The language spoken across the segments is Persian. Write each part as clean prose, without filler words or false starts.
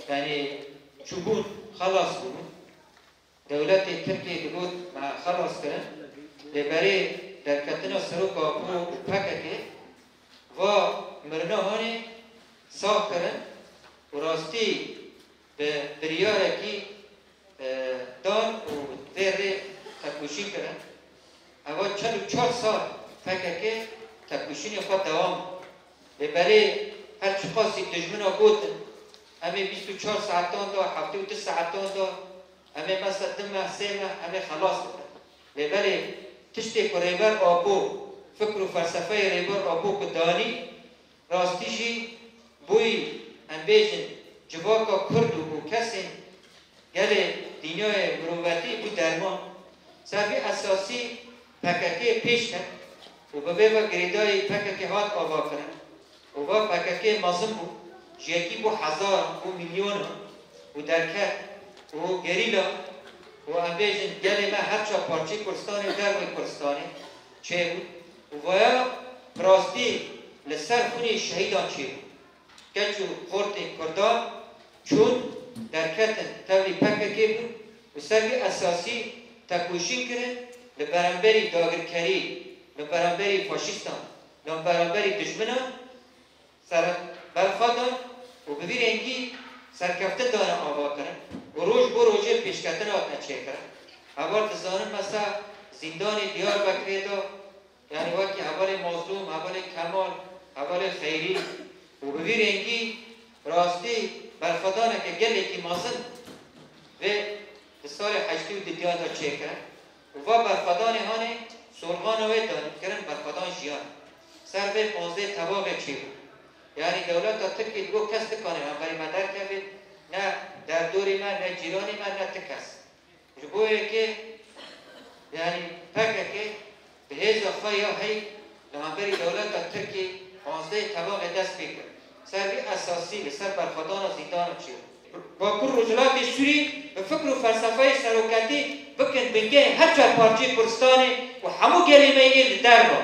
يعني شبون خلص دولت تركيا دبوت مع خلص كلام لبري در كتنا سروك أبو بحكة و مرنا هني صاف كلام وراستي بريارة كي دان وذره تكوشي كلام أول 44 سال فكة تكوشيني خد دوام لبري هر شخصي تجمعنا قوت أمي 24 ساعتان دا 7 ساعتان دا أمي مثلا دم سيمة أمي خلاص لبالي تشتي كريبر أبو فكر وفلسفة ريبر أبو كداني راستيجي بوي أم بيجن جواكا كرد وكسن يلي دنيا مروباتي بو درمان سبب أساسي پککی پیش کرد و به با گریدای پککی هات آوا کرد و با پککی مازم بود جیکی بو 1000 و میلیون و درکت و گریلا و امبیجن گلی ما هر چا پارچه کرستانی در و کرستانی چه بود و ویا پراستی لسر خونی شهیدان چه بود کچو خورتی کردان چون درکت تولی پککی بود و سبی اساسی تکوشین کرد لبرانبری داگرکری لبرانبری فاشیستان لبرانبری دشمنان سر برخوادان و ببیر انگی سرکفته دانه آوا کرن و روش بو روژه پیشکتن آت نچه کرن اول تزانن مثلا زندان دیار بکری دا یعنی وقتی اول مظلوم اول کمال اول خیری و ببیر انگی راستی برخوادانه که گلی که مازن و سال 80 و دیان دا چه کرن و برخوادان هانه سرغان وی دانت کرن برخوادان جیان سر به 15 طباق چه بود یعنی دولت تا ترکی دو کس بکنه من بری مدر کبید نه در دوری من نه جیرانی من نه تکس جبوه که یعنی پکه که به هیز خواهی هی لمن بری دولت تا ترکی 15 طباق دست بکن سر بی اساسی به سر برخوادان و زندان چه با کل رجلات سوری به فکر و فلسفه سروکتی بکن بنگه هر چه پارچه کرستانی و همو کلمه ای دربا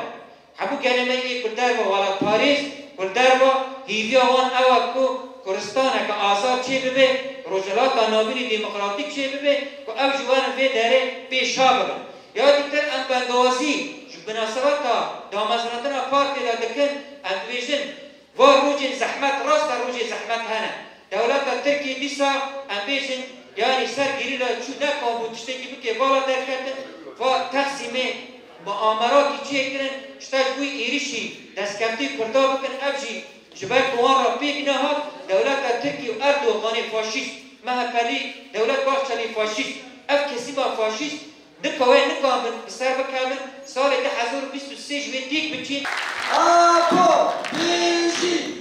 همو کلمه ای دربا والا پاریس کل دربا هیویا وان اوا کو کرستانه که آزاد چه ببه رجلات نابینی دموکراتیک چه ببه و او جوان وی داره پیشا ببن یادی تر ام بنگوازی بناسبت دامزرندنا پارتی دادکن ام دویجن و روج زحمت راست روج زحمت هنه دولت ترکی دیسا ام بیجن یعنی سرگیری را چو نکن بود تشتکی بکی بالا درکتن و تقسیم معامراتی چه کرن شتاش بوی ایریشی دستکفتی کردا بکن افجی جبال قوان را پیگ نهاد دولت ترکی و اردوغانی فاشیست مهکلی دولت باخچلی فاشیست اف کسی با فاشیست نکوه نکامن بسر بکامن سال 2023 جوی دیگ بچین آکو بیشی